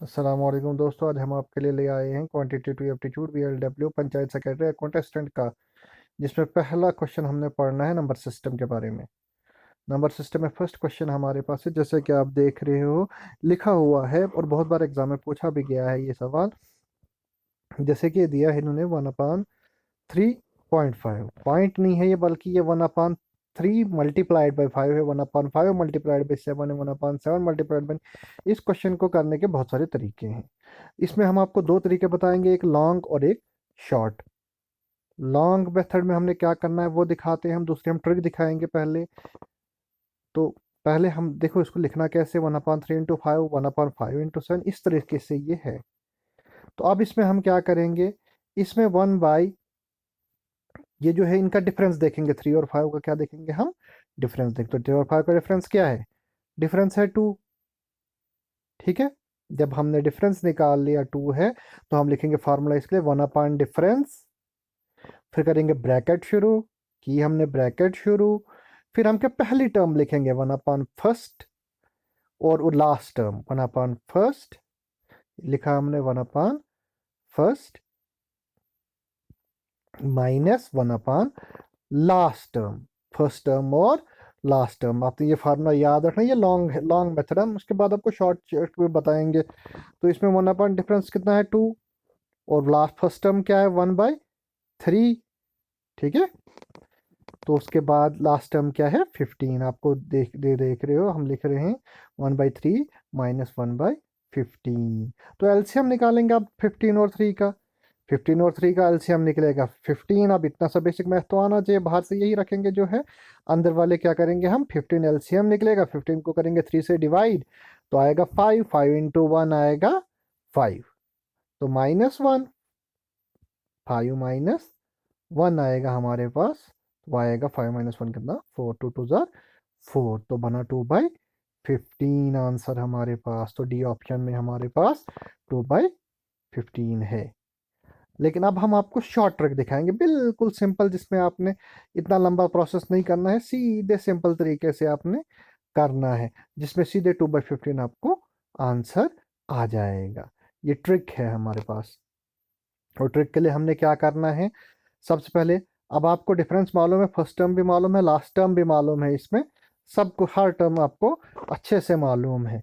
अस्सलाम वालेकुम दोस्तों, आज हम आपके लिए ले आए हैं quantitative aptitude VLW panchayat secretary contestant का, जिसमें पहला क्वेश्चन हमने पढ़ना है नंबर सिस्टम के बारे में। नंबर सिस्टम में फर्स्ट क्वेश्चन हमारे पास है, जैसे कि आप देख रहे हो लिखा हुआ है और बहुत बार एग्जाम में पूछा भी गया है ये सवाल। जैसे कि दिया है इन्होंने 1/3.5 पॉइंट नहीं है ये, बल्कि ये 1/3 मल्टीप्लाइड बाई 5 है, 1/5 मल्टीप्लाइड बाई 7 है, 1/7 मल्टीप्लाइड बाई। इस क्वेश्चन को करने के बहुत सारे तरीके हैं। इसमें हम आपको दो तरीके बताएंगे, एक लॉन्ग और एक शॉर्ट। लॉन्ग मेथड में हमने क्या करना है वो दिखाते हैं हम, दूसरी हम ट्रिक दिखाएंगे पहले। तो पहले हम देखो इसको लिखना कैसे, 1/3 इंटू 5, 1/5 इंटू 7, इस तरीके से ये है। तो अब इसमें हम क्या करेंगे, इसमें 1 बाई ये जो है इनका डिफरेंस देखेंगे, 3 और 5 का क्या देखेंगे हम, डिफरेंस देखें। तो 3 और 5 का डिफरेंस क्या है, डिफरेंस है 2। ठीक है, जब हमने डिफरेंस निकाल लिया 2 है, तो हम लिखेंगे फार्मूला इसके लिए 1 अपॉन डिफरेंस, फिर करेंगे ब्रैकेट शुरू, की हमने ब्रैकेट शुरू, फिर हम क्या पहली टर्म लिखेंगे 1/1 और लास्ट टर्म 1/1 लिखा हमने, 1/1 माइनस 1/लास्ट टर्म, फर्स्ट टर्म और लास्ट टर्म। आपने ये फार्मूला याद रखना, ये लॉन्ग लॉन्ग मेथड है, हम उसके बाद आपको शॉर्ट में बताएंगे। तो इसमें 1 अपॉन डिफरेंस कितना है 2, और लास्ट फर्स्ट टर्म क्या है 1/3। ठीक है, तो उसके बाद लास्ट टर्म क्या है 15, आपको देख रहे हो हम लिख रहे हैं 1/3 माइनस 1/15। तो एलसीएम निकालेंगे आप 15 और 3 का, 15 और 3 का एलसीएम निकलेगा 15। अब इतना सा बेसिक मैथ तो आना चाहिए, बाहर से यही रखेंगे जो है, अंदर वाले क्या करेंगे हम, 15 एलसीएम निकलेगा, 15 को करेंगे 3 से डिवाइड, तो आएगा 5, 5 इंटू 1 आएगा 5, तो -1, 5 - 1 आएगा हमारे पास, तो आएगा 5 - 1 कितना, 4, 2 2 ज़ार 4, तो बना 2/15 आंसर हमारे पास। तो डी ऑप्शन में हमारे पास 2/15 है। लेकिन अब हम आपको शॉर्ट ट्रिक दिखाएंगे, बिल्कुल सिंपल, जिसमें आपने इतना लंबा प्रोसेस नहीं करना है, सीधे सिंपल तरीके से आपने करना है, जिसमें सीधे 2/15 आपको आंसर आ जाएगा। ये ट्रिक है हमारे पास। और ट्रिक के लिए हमने क्या करना है, सबसे पहले, अब आपको डिफरेंस मालूम है, फर्स्ट टर्म भी मालूम है, लास्ट टर्म भी मालूम है, इसमें सबको हर टर्म आपको अच्छे से मालूम है।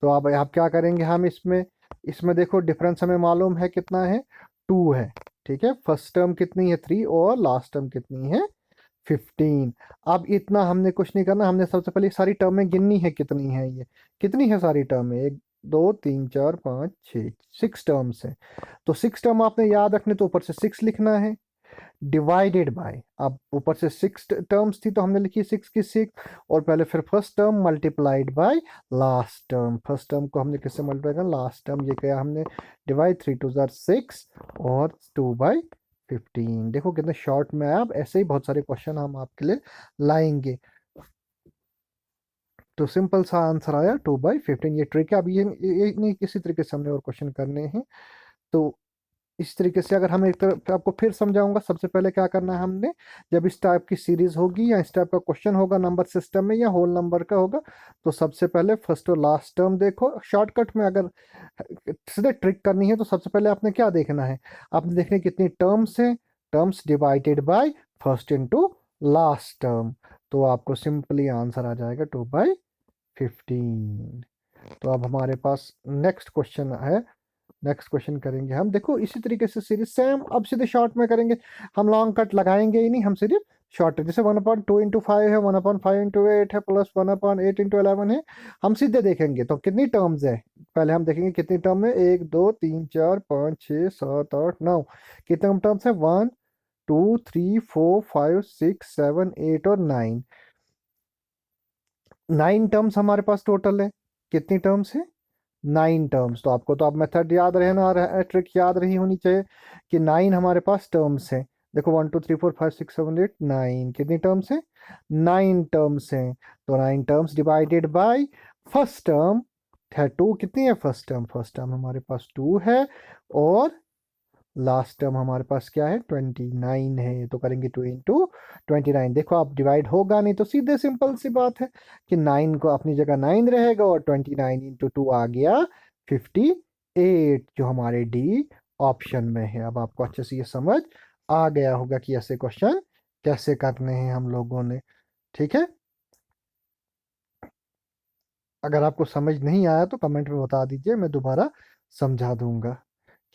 तो अब आप क्या करेंगे, हम इसमें इसमें देखो डिफरेंस हमें मालूम है कितना है, 2 है। ठीक है, फर्स्ट टर्म कितनी है 3 और लास्ट टर्म कितनी है 15। अब इतना हमने कुछ नहीं करना, हमने सबसे पहले सारी टर्में गिननी है कितनी है, ये कितनी है सारी टर्में, 1 2 3 4 5 6, 6 टर्म्स है। तो 6 टर्म आपने याद रखने, तो ऊपर से 6 लिखना है, डिवाइडेड बाय, अब ऊपर से 6 टर्म्स थी तो हमने लिखी 6 की 6, और पहले फिर first term multiplied by last term, first term को हमने किससे मल्टीप्लाई करना, लास्ट टर्म, ये किया हमने डिवाइड, 3 2 ज़ार 6 और 2/15। देखो कितने शॉर्ट में आया। अब ऐसे ही बहुत सारे क्वेश्चन हम आपके लिए लाएंगे। तो सिंपल सा आंसर आया 2/15, ये ट्रिक है। अब ये नहीं, किसी तरीके से हमने और क्वेश्चन करने हैं। तो इस तरीके से अगर हम एक तरफ आपको फिर समझाऊंगा, सबसे पहले क्या करना है हमने, जब इस टाइप की सीरीज होगी या इस टाइप का क्वेश्चन होगा नंबर सिस्टम में या होल नंबर का होगा, तो सबसे पहले फर्स्ट और लास्ट टर्म देखो। शॉर्टकट में अगर सीधे ट्रिक करनी है, तो सबसे पहले आपने क्या देखना है, आपने देखने कितनी टर्म्स है, terms divided by first into last term, तो आपको सिंपली आंसर आ जाएगा 2/15। तो अब हमारे पास नेक्स्ट क्वेश्चन है, नेक्स्ट क्वेश्चन करेंगे हम। देखो इसी तरीके से सीरीज सेम, अब सीधे शॉर्ट में करेंगे, हम लॉन्ग कट लगाएंगे ही नहीं, हम सिर्फ शॉर्ट, जैसे 1/2 इंटू 5 है, 1/5 इंटू 8 है, प्लस 1/8 इंटू 11 है, हम सीधे देखेंगे तो कितनी टर्म्स है, पहले हम देखेंगे कितनी टर्म है, 1 2 3 4 5 6 7 8 9, कितने टर्म्स है, 1 2 3 4 5 6 7 8 और 9, 9 टर्म्स हमारे पास टोटल है। कितनी टर्म्स है, 9 टर्म्स। तो आपको तो अब मेथड याद रहना, ट्रिक याद रही होनी चाहिए कि 9 हमारे पास टर्म्स हैं। देखो 1 2 3 4 5 6 7 8 9, कितनी टर्म्स हैं, 9 टर्म्स हैं। तो 9 terms divided by first term है 2, कितनी है फर्स्ट टर्म, फर्स्ट टर्म हमारे पास 2 है, और लास्ट टर्म हमारे पास क्या है 29 है, तो करेंगे 2 इंटू 29। देखो आप डिवाइड होगा नहीं, तो सीधे सिंपल सी बात है कि 9 को अपनी जगह 9 रहेगा, और 29 इंटू 2 आ गया 50 8 जो हमारे डी ऑप्शन में है। अब आपको अच्छे से ये समझ आ गया होगा कि ऐसे क्वेश्चन कैसे करने हैं हम लोगों ने। ठीक है, अगर आपको समझ नहीं आया तो कमेंट में बता दीजिए, मैं दोबारा समझा दूंगा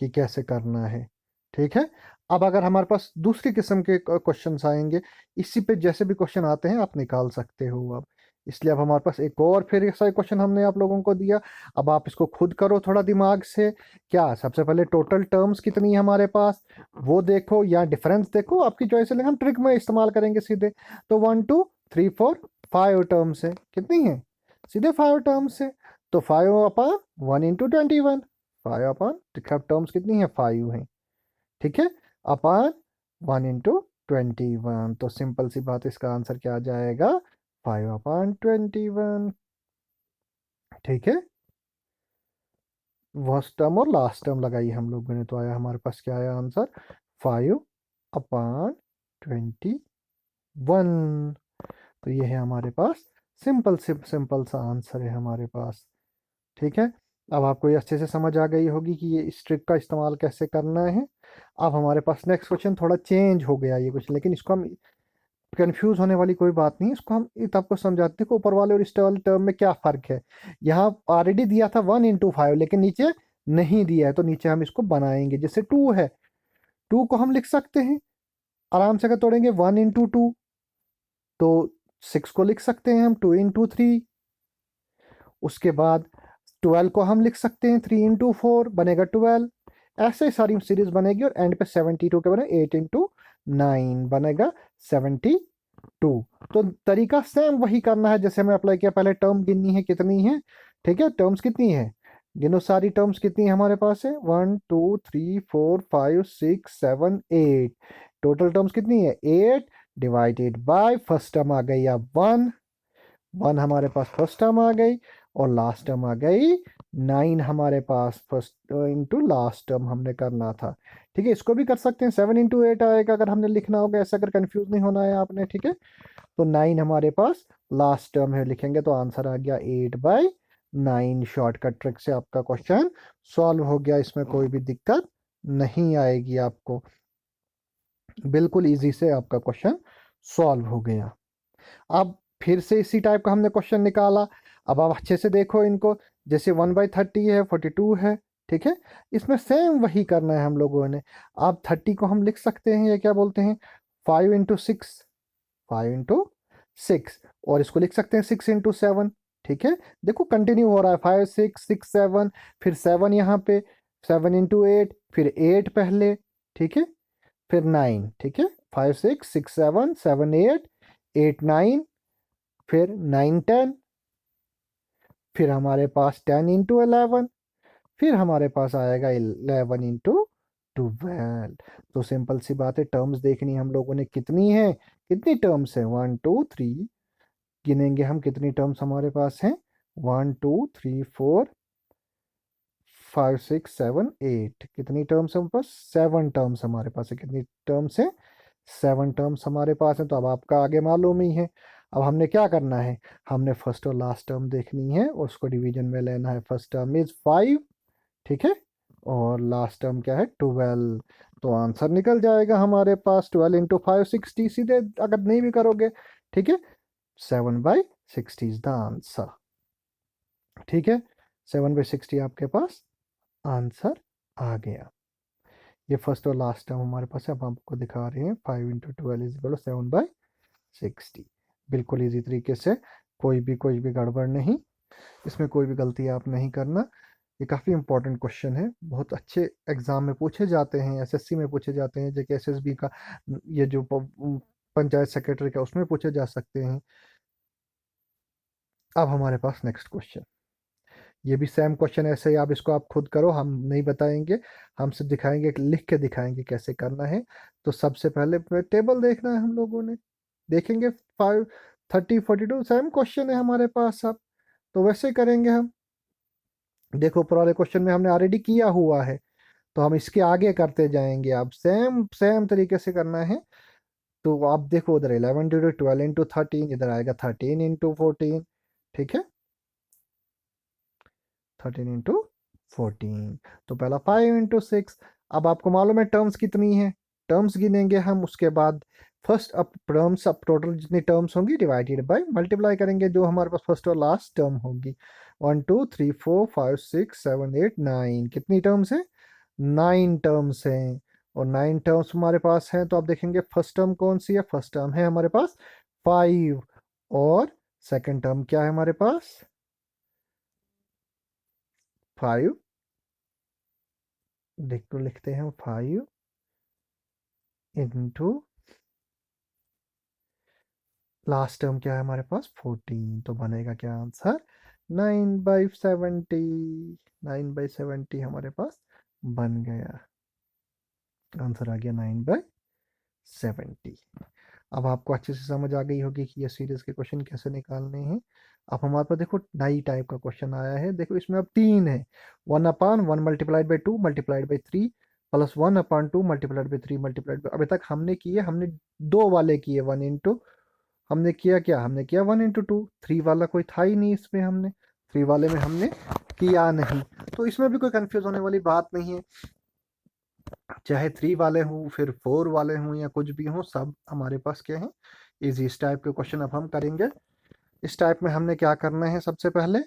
कि कैसे करना है। ठीक है, अब अगर हमारे पास दूसरी किस्म के क्वेश्चंस आएंगे, इसी पे जैसे भी क्वेश्चन आते हैं आप निकाल सकते हो अब। इसलिए अब हमारे पास एक और फिर ऐसा क्वेश्चन हमने आप लोगों को दिया। अब आप इसको खुद करो थोड़ा दिमाग से। क्या सबसे पहले टोटल टर्म्स कितनी है हमारे पास वो देखो, या डिफरेंस देखो, आपकी चॉइस है, लेकिन हम ट्रिक में इस्तेमाल करेंगे सीधे। तो 1 2 3 4 5 टर्म्स है, कितनी है, सीधे 5 टर्म्स है। तो 5/1 × 21, 5/, टर्म्स कितनी है, 5 है। ठीक है, अपान 1 × 21, तो सिंपल सी बात, इसका आंसर क्या आ जाएगा, 5/21। ठीक है, फर्स्ट टर्म और लास्ट टर्म लगाई हम लोगों ने, तो आया हमारे पास क्या आया आंसर, 5/21। तो ये है हमारे पास सिंपल सा आंसर है हमारे पास। ठीक है, अब आपको ये अच्छे से समझ आ गई होगी कि ये इस ट्रिक का इस्तेमाल कैसे करना है। अब हमारे पास नेक्स्ट क्वेश्चन थोड़ा चेंज हो गया ये कुछ, लेकिन इसको हम, कंफ्यूज होने वाली कोई बात नहीं, इसको हम आपको समझाते हैं कि ऊपर वाले और इस वाले टर्म में क्या फर्क है। यहाँ ऑलरेडी दिया था 1 × 5, लेकिन नीचे नहीं दिया है, तो नीचे हम इसको बनाएंगे। जैसे 2 है, 2 को हम लिख सकते हैं आराम से, अगर तोड़ेंगे 1 × 2, तो 6 को लिख सकते हैं हम 2 × 3। उसके बाद 12 को हम लिख सकते हैं 3 × 4, बनेगा 12। ऐसे सारी सीरीज बनेगी और एंड पे 72 के बने 8 × 9 बनेगा 72। तो तरीका सेम वही करना है जैसे हमें अप्लाई किया, पहले टर्म गिननी है कितनी है। ठीक है, टर्म्स कितनी है, गिनो सारी टर्म्स कितनी है हमारे पास है, 1 2 3 4 5 6 7 8। टोटल टर्म्स कितनी है, 8 डिवाइडेड बाय फर्स्ट टर्म आ गई अब 1, 1 हमारे पास फर्स्ट टर्म आ गई, और लास्ट टर्म आ गई 9 हमारे पास, फर्स्ट इंटू लास्ट टर्म हमने करना था। ठीक है, इसको भी कर सकते हैं 7 × 8 आएगा अगर हमने लिखना होगा, ऐसा अगर कंफ्यूज नहीं होना है आपने। ठीक है, तो 9 हमारे पास लास्ट टर्म है, लिखेंगे तो आंसर आ गया 8/9। शॉर्टकट ट्रिक से आपका क्वेश्चन सॉल्व हो गया, इसमें कोई भी दिक्कत नहीं आएगी आपको, बिल्कुल इजी से आपका क्वेश्चन सॉल्व हो गया। अब फिर से इसी टाइप का हमने क्वेश्चन निकाला। अब आप अच्छे से देखो इनको, जैसे 1/30 है, 42 है। ठीक है, इसमें सेम वही करना है हम लोगों ने। अब 30 को हम लिख सकते हैं, ये क्या बोलते हैं, 5 × 6, 5 × 6, और इसको लिख सकते हैं 6 × 7। ठीक है, देखो कंटिन्यू हो रहा है, 5 6 6 7, फिर 7 यहाँ पे, 7 × 8, फिर 8 पहले। ठीक है, फिर 9। ठीक है, 5 6 6 7 7 8 8 9, फिर 9 10, फिर हमारे पास 10 × 11, फिर हमारे पास आएगा 11 × 12। तो सिंपल सी बात है, टर्म्स देखनी हम लोगों ने कितनी है, कितनी टर्म्स है, 1 2 3, गिनेंगे हम कितनी टर्म्स हमारे पास हैं, 1 2 3 4 5 6 7 8, कितनी टर्म्स है हमारे पास, 7 टर्म्स हमारे पास है। कितनी टर्म्स है, 7 टर्म्स हमारे पास है। तो अब आपका आगे मालूम ही है, अब हमने क्या करना है, हमने फर्स्ट और लास्ट टर्म देखनी है और उसको डिवीजन में लेना है। फर्स्ट टर्म इज 5, ठीक है, और लास्ट टर्म क्या है, 12। तो आंसर निकल जाएगा हमारे पास 12 × 5 60, सीधे अगर नहीं भी करोगे। ठीक है, 7/60 इज द आंसर। ठीक है, 7/60 आपके पास आंसर आ गया। ये फर्स्ट और लास्ट टर्म हमारे पास है, अब आपको दिखा रहे हैं 5 × 12 = 7/60। बिल्कुल इजी तरीके से, कोई भी गड़बड़ नहीं, इसमें कोई भी गलती आप नहीं करना। ये काफ़ी इंपॉर्टेंट क्वेश्चन है, बहुत अच्छे एग्जाम में पूछे जाते हैं, एसएससी में पूछे जाते हैं, जैसे एसएसबी का, ये जो पंचायत सेक्रेटरी का, उसमें पूछे जा सकते हैं। अब हमारे पास नेक्स्ट क्वेश्चन, ये भी सेम क्वेश्चन ऐसे ही, आप इसको आप खुद करो, हम नहीं बताएंगे, हम सिर्फ दिखाएंगे, लिख के दिखाएंगे कैसे करना है। तो सबसे पहले टेबल देखना है हम लोगों ने, देखेंगे 5 30 42 सेम क्वेश्चन है हमारे पास। अब तो वैसे ही करेंगे हम, देखो ऊपर वाले क्वेश्चन में हमने ऑलरेडी किया हुआ है, तो हम इसके आगे करते जाएंगे। अब सेम सेम तरीके से करना है। तो आप देखो उधर 11 × 12 × 13, इधर आएगा 13 × 14। ठीक है, 13 × 14। तो पहला 5 × 6। अब आपको मालूम है टर्म्स कितनी है, टर्म्स गिनेंगे हम, उसके बाद फर्स्ट अब टर्म्स, अब टोटल जितनी टर्म्स होंगी डिवाइडेड बाय मल्टीप्लाई करेंगे जो हमारे पास फर्स्ट और लास्ट टर्म होगी। 1 2 3 4 5 6 7 8 9, कितनी टर्म्स है, 9 टर्म्स हैं। और 9 टर्म्स हमारे पास हैं, तो आप देखेंगे फर्स्ट टर्म कौन सी है, फर्स्ट टर्म है हमारे पास 5, और सेकंड टर्म क्या है हमारे पास 5, देख तो लिखते हैं 5 × लास्ट टर्म क्या है हमारे पास 14, तो बनेगा क्या आंसर 9/70। 9/70 हमारे पास बन गया, आंसर आ गया 9/70। अब आपको अच्छे से समझ आ गई होगी कि ये सीरीज के क्वेश्चन कैसे निकालने हैं। अब हमारे पास देखो नई टाइप का क्वेश्चन आया है, देखो इसमें अब 3 है, 1/1 multiplied by 2 multiplied by 3 plus 1/2 multiplied by 3 multiplied by, अभी तक हमने किए, हमने दो वाले किए, 1 हमने किया क्या, हमने किया 1 × 2, 3 वाला कोई था ही नहीं इसमें, हमने 3 वाले में हमने किया नहीं। तो इसमें भी कोई कंफ्यूज होने वाली बात नहीं है, चाहे 3 वाले हों फिर 4 वाले हों या कुछ भी हों, सब हमारे पास क्या है इजी। इस टाइप के क्वेश्चन अब हम करेंगे। इस टाइप में हमने क्या करना है, सबसे पहले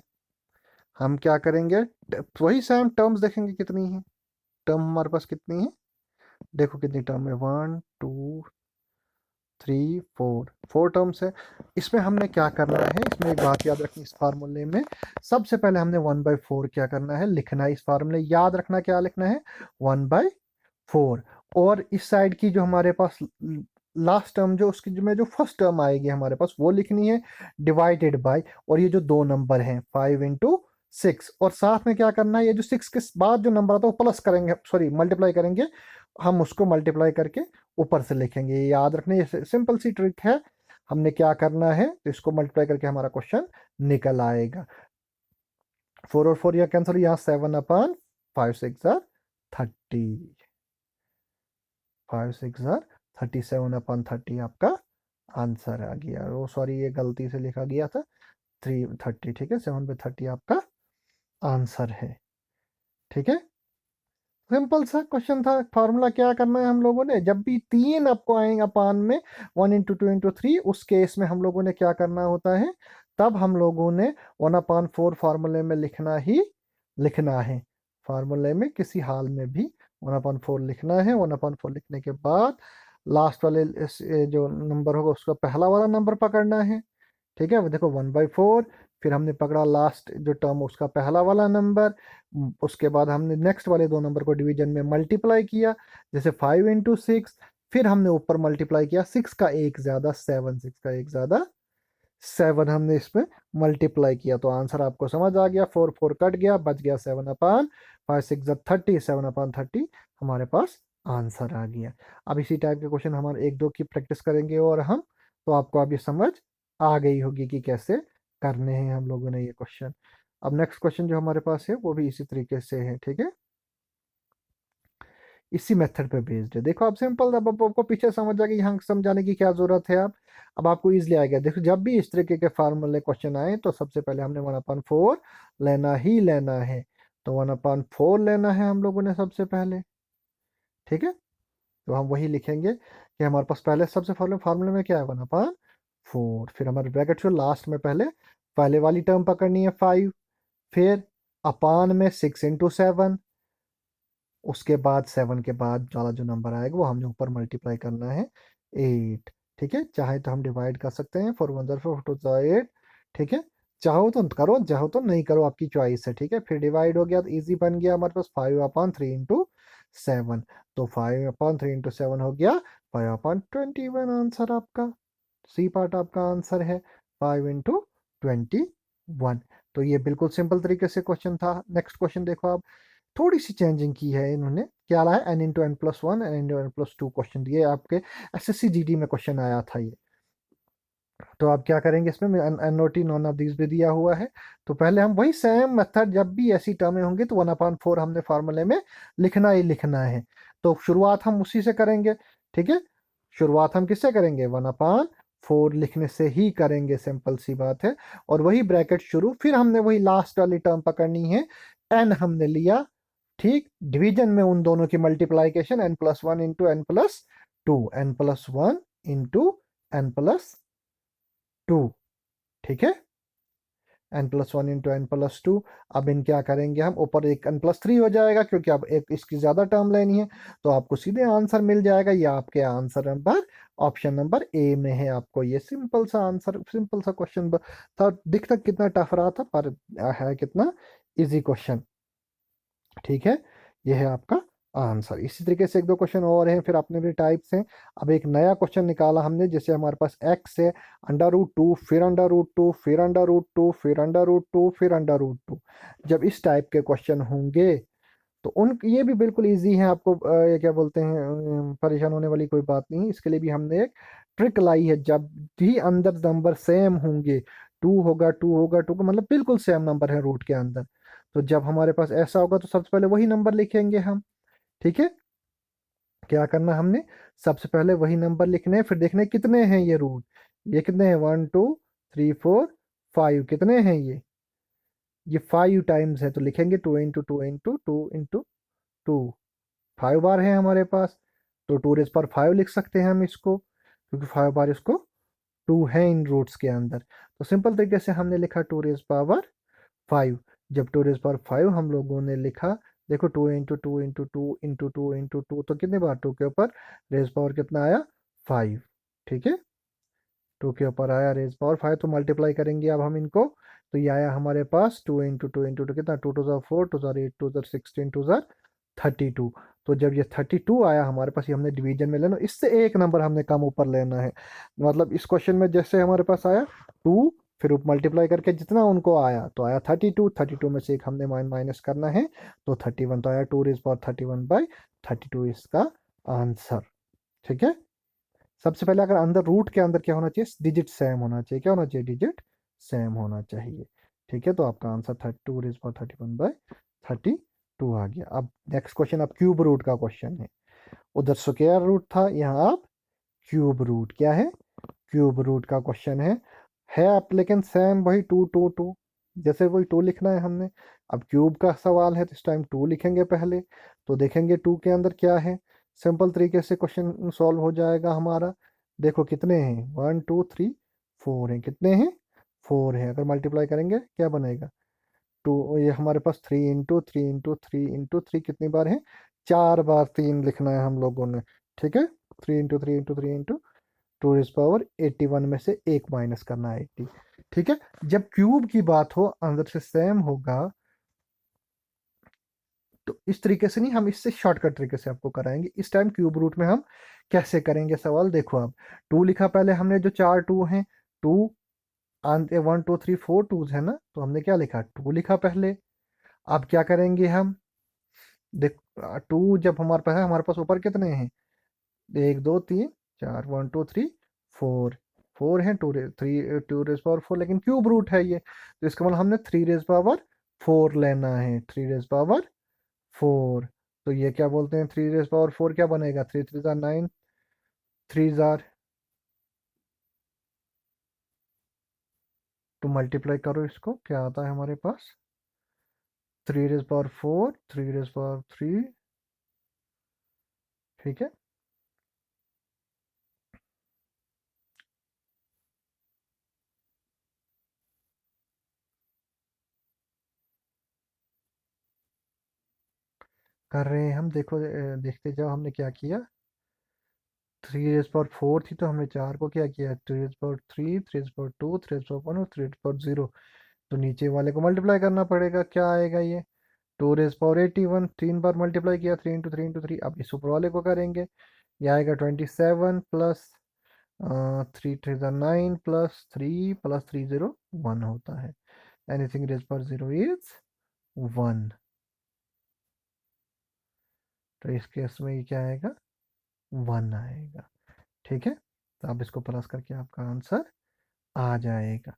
हम क्या करेंगे, वही सेम टर्म्स देखेंगे कितनी है, टर्म हमारे पास कितनी है, देखो कितनी टर्म है, 1 2 3 4 टर्म्स है। इसमें हमने क्या करना है, इसमें एक बात याद रखनी, इस फार्मूले में सबसे पहले हमने 1/4 क्या करना है, लिखना है। इस फार्मूले याद रखना क्या लिखना है, 1/4। और इस साइड की जो हमारे पास लास्ट टर्म जो उसकी जो में जो फर्स्ट टर्म आएगी हमारे पास वो लिखनी है, डिवाइडेड बाय, और ये जो दो नंबर हैं 5 × 6, और साथ में क्या करना है, ये जो 6 के बाद जो नंबर आता है वो प्लस करेंगे, सॉरी मल्टीप्लाई करेंगे, हम उसको मल्टीप्लाई करके ऊपर से लिखेंगे। ये याद रखने, ये सिंपल सी ट्रिक है। हमने क्या करना है, तो इसको मल्टीप्लाई करके हमारा क्वेश्चन निकल आएगा। 4 और 4 यह कैंसिल, यहाँ 7/5 6 30, 5 6 37/30 आपका आंसर आ गया। ओ सॉरी, ये गलती से लिखा गया था 330, ठीक है, 7/30 आपका आंसर है। ठीक है, सिंपल सा क्वेश्चन था। फॉर्मूला क्या करना है हम लोगों ने, जब भी 3 आपको आएंगे अपान में 1 × 2 × 3, उस केस में हम लोगों ने क्या करना होता है, तब हम लोगों ने 1/4 फार्मूले में लिखना ही लिखना है। फार्मूले में किसी हाल में भी 1/4 लिखना है। 1/4 लिखने के बाद लास्ट वाले जो नंबर होगा उसका पहला वाला नंबर पकड़ना है। ठीक है, देखो 1/4, फिर हमने पकड़ा लास्ट जो टर्म उसका पहला वाला नंबर, उसके बाद हमने नेक्स्ट वाले दो नंबर को डिवीजन में मल्टीप्लाई किया, जैसे 5 × 6, फिर हमने ऊपर मल्टीप्लाई किया 6 का एक ज़्यादा 7, 6 का एक ज़्यादा 7 हमने इसमें मल्टीप्लाई किया, तो आंसर आपको समझ आ गया, 4 4 कट गया, बच गया 7/5 6 30, 7/30 हमारे पास आंसर आ गया। अब इसी टाइप के क्वेश्चन हमारे एक दो की प्रैक्टिस करेंगे और हम, तो आपको अब ये समझ आ गई होगी कि कैसे करने हैं हम लोगों ने ये क्वेश्चन। अब नेक्स्ट क्वेश्चन जो हमारे पास है वो भी इसी तरीके से है, ठीक है, इसी मेथड पे बेस्ड है। देखो आप सिंपल, अब आपको पीछे समझ आ गई, यहाँ समझाने की क्या जरूरत है। अब आपको इजली आएगा। देखो जब भी इस तरीके के फार्मूले क्वेश्चन आए तो सबसे पहले हमने 1/4 लेना ही लेना है, तो 1/4 लेना है हम लोगों ने सबसे पहले। ठीक है, तो हम वही लिखेंगे कि हमारे पास पहले सबसे पहले फार्मूले में क्या है 1/4, फिर हमारे ब्रैकेट से लास्ट में पहले पहले वाली टर्म पकड़नी है 5, फिर अपान में 6 × 7, उसके बाद 7 के बाद वाला जो नंबर आएगा वो हमने ऊपर मल्टीप्लाई करना है 8। ठीक है, चाहे तो हम डिवाइड कर सकते हैं, 4 1 4 2 8। ठीक है, चाहो तो करो, चाहो तो नहीं करो, आपकी चॉइस है। ठीक है, फिर डिवाइड हो गया तो इजी बन गया हमारे पास 5/3 × 7, तो 5/3 × 7 हो गया 5/21, आंसर आपका सी पार्ट आपका आंसर है 5 × 21। तो ये बिल्कुल सिंपल तरीके से क्वेश्चन था। नेक्स्ट क्वेश्चन देखो आप, थोड़ी सी चेंजिंग की है इन्होंने, क्या लाया n × n+1 n × n+2 question दिए आपके एसएससी जीडी में क्वेश्चन आया था ये। तो आप क्या करेंगे, इसमें NOT नॉन ऑफ दीज भी दिया हुआ है। तो पहले हम वही सेम मेथड, जब भी ऐसी टर्में होंगी तो 1/4 हमने फार्मूले में लिखना ही लिखना है। तो शुरुआत हम उसी से करेंगे। ठीक है, शुरुआत हम किससे करेंगे, 1/4 लिखने से ही करेंगे, सिंपल सी बात है। और वही ब्रैकेट शुरू, फिर हमने वही लास्ट वाली टर्म पकड़नी है एन हमने लिया, ठीक, डिवीजन में उन दोनों की multiplication n+1 into n+2, n+1 into n+2, ठीक है, n+1 इंटू n+2। अब इन क्या करेंगे हम, ऊपर एक n+3 हो जाएगा क्योंकि अब एक इसकी ज्यादा टर्म लेनी है, तो आपको सीधे आंसर मिल जाएगा। ये आपके answer number, option number A में है। आपको ये सिंपल सा आंसर, सिंपल सा क्वेश्चन था, दिखता कितना टफ रहा था पर है कितना इजी क्वेश्चन, ठीक है। ये है आपका आंसर। इसी तरीके से एक दो क्वेश्चन और हैं, फिर अपने भी टाइप्स हैं। अब एक नया क्वेश्चन निकाला हमने, जैसे हमारे पास एक्स है, √2, फिर √2, फिर √2, फिर √2, फिर √2। जब इस टाइप के क्वेश्चन होंगे तो उन ये भी बिल्कुल इजी है। आपको ये क्या बोलते हैं, परेशान होने वाली कोई बात नहीं है। इसके लिए भी हमने एक ट्रिक लाई है। जब भी अंदर नंबर सेम होंगे, टू होगा, टू होगा, टू का मतलब बिल्कुल सेम नंबर है रूट के अंदर, तो जब हमारे पास ऐसा होगा तो सबसे पहले वही नंबर लिखेंगे हम, ठीक है। क्या करना हमने, सबसे पहले वही नंबर लिखने हैं, फिर देखने हैं कितने हैं ये रूट। ये कितने हैं, 1 2 3 4 5, कितने हैं ये 5 टाइम्स है, तो लिखेंगे 2 × 2 × 2 × 2, 5 बार है हमारे पास, तो 2⁻5 लिख सकते हैं हम इसको, क्योंकि 5 बार इसको 2 है इन रूट्स के अंदर। तो सिंपल तरीके से हमने लिखा 2⁻5। जब 2⁻5 हम लोगों ने लिखा, देखो 2 × 2 × 2 × 2 तो कितने बार, 2 के ऊपर रेज पावर कितना आया, 5, ठीक है। 2 के ऊपर आया रेज पावर 5, तो मल्टीप्लाई करेंगे अब हम इनको, तो ये आया हमारे पास 2 × 2 × 2 कितना, 2 2 4, 2 8, 2 16, 2 32। तो जब ये 32 आया हमारे पास, ये हमने डिवीजन में लेना, इससे एक नंबर हमने कम ऊपर लेना है। मतलब इस क्वेश्चन में जैसे हमारे पास आया 2, फिर मल्टीप्लाई करके जितना उनको आया तो आया 32, 32 में से एक हमने माइनस करना है, तो 31 तो आया, 2⁻31/32 इसका आंसर, ठीक है। सबसे पहले अगर अंदर रूट के अंदर क्या होना चाहिए, डिजिट सेम होना चाहिए, क्या होना चाहिए, डिजिट सेम होना चाहिए, ठीक है। तो आपका आंसर 2⁻31/32 आ गया। अब नेक्स्ट क्वेश्चन, अब क्यूब रूट का क्वेश्चन है। उधर स्क्वायर रूट था, यहाँ आप क्यूब रूट, क्या है, क्यूब रूट का क्वेश्चन है आप, लेकिन सेम वही 2 2 2, जैसे वही 2 लिखना है हमने। अब क्यूब का सवाल है तो इस टाइम 2 लिखेंगे पहले, तो देखेंगे 2 के अंदर क्या है। सिंपल तरीके से क्वेश्चन सॉल्व हो जाएगा हमारा। देखो कितने हैं, 1 2 3 4 हैं, कितने हैं, 4 है। अगर मल्टीप्लाई करेंगे क्या बनेगा, 2, ये हमारे पास 3 × 3 × 3 × 3 कितनी बार है, 4 बार 3 लिखना है हम लोगों ने, ठीक है। 3 × 3 × 3 × 2 81 में से एक माइनस करना है 80, ठीक है। जब क्यूब की बात हो, अंदर से सेम होगा, तो इस तरीके से नहीं, हम इससे शॉर्टकट तरीके से आपको कराएंगे। इस टाइम क्यूब रूट में हम कैसे करेंगे सवाल, देखो अब 2 लिखा पहले हमने, जो 4 2 हैं, 2, 1 2 3 4 2 है ना, तो हमने क्या लिखा, 2 लिखा पहले। अब क्या करेंगे हम, देख 2 जब हमारे पास है, हमारे पास ऊपर कितने हैं, 1 2 3 4, 1 2 3 4, 4 है, 2 रेज पावर 4, लेकिन क्यूब रूट है ये, तो इसका मतलब हमने 3⁻4 लेना है, 3⁻4। तो ये क्या बोलते हैं, 3⁻4 क्या बनेगा, 3 3 9, 3 तो मल्टीप्लाई करो इसको, क्या आता है हमारे पास, 3⁻4, 3⁻3, ठीक है। कर रहे हैं हम, देखो देखते जाओ हमने क्या किया। 3⁻4 थी तो हमने 4 को क्या किया, 3⁻3, 3⁻2, 3⁻1 और 3⁻0, तो नीचे वाले को मल्टीप्लाई करना पड़ेगा, क्या आएगा ये, 2⁻81, 3 बार मल्टीप्लाई किया, 3 × 3 × 3। अब इस ऊपर वाले को करेंगे, ये आएगा 27 प्लस 3 3 9 प्लस 3 प्लस 3 0 1 होता है। एनीथिंग रेज पर 0 इज 1, तो इस केस में ये क्या आएगा, 1 आएगा, ठीक है। तो आप इसको प्लस करके आपका आंसर आ जाएगा।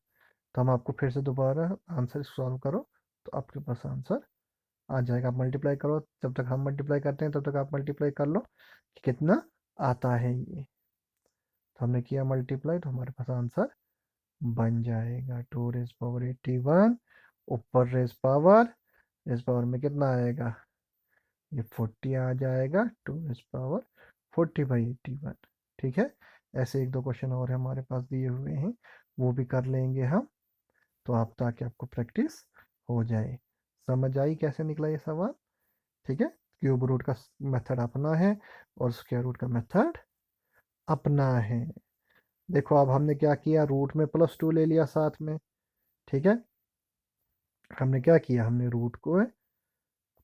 तो हम आपको फिर से दोबारा आंसर सॉल्व करो, तो आपके पास आंसर आ जाएगा। आप मल्टीप्लाई करो, जब तक हम मल्टीप्लाई करते हैं तब तक आप मल्टीप्लाई कर लो कि कितना आता है ये। तो हमने किया मल्टीप्लाई, तो हमारे पास आंसर बन जाएगा 2⁻81, ऊपर रेज पावर इस पावर में कितना आएगा, ये 40 आ जाएगा, 2 इस पावर 40/81। ठीक है, ऐसे एक दो क्वेश्चन और हमारे पास दिए हुए हैं, वो भी कर लेंगे हम, तो आप ताकि आपको प्रैक्टिस हो जाए। समझ आई कैसे निकला ये सवाल? ठीक है, क्यूब रूट का मेथड अपना है और स्क्वायर रूट का मेथड अपना है। देखो अब हमने क्या किया, रूट में +2 ले लिया साथ में। ठीक है, हमने क्या किया, हमने रूट को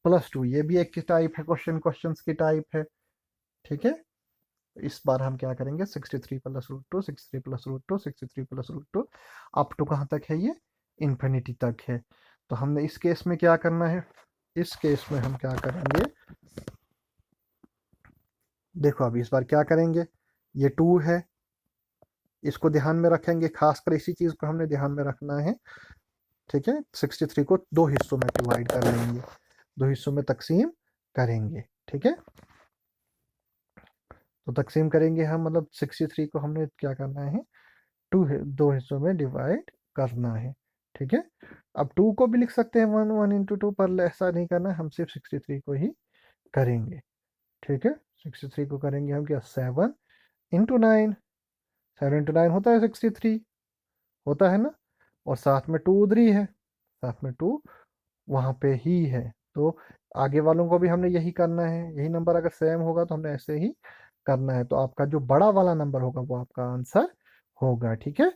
+2, ये भी एक टाइप है, क्वेश्चंस की टाइप है। ठीक है, इस बार हम क्या करेंगे, 63 plus root two, 63 plus root two, 63 plus root two, up to कहाँ तक है ये, इन्फिनिटी तक है। तो हमने इस केस में क्या करना है, इस केस में हम क्या करेंगे, देखो अभी इस बार क्या करेंगे, ये 2 है, इसको ध्यान में रखेंगे, खासकर इसी चीज को हमने ध्यान में रखना है। ठीक है, 63 को दो हिस्सों में डिवाइड कर लेंगे, दो हिस्सों में तकसीम करेंगे। ठीक है, तो तकसीम करेंगे हम, मतलब 63 को हमने क्या करना है, दो हिस्सों में डिवाइड करना है। ठीक है, अब 2 को भी लिख सकते हैं 1 1 × 2, पर ऐसा नहीं करना है, हम सिर्फ 63 को ही करेंगे। ठीक है, 63 को करेंगे हम क्या, 7 × 9, 7 × 9 होता है 63, होता है ना, और साथ में 2 उधर ही है, साथ में 2 वहाँ पे ही है। तो आगे वालों को भी हमने यही करना है, यही नंबर अगर सेम होगा तो हमने ऐसे ही करना है, तो आपका जो बड़ा वाला नंबर होगा वो आपका आंसर होगा। ठीक है।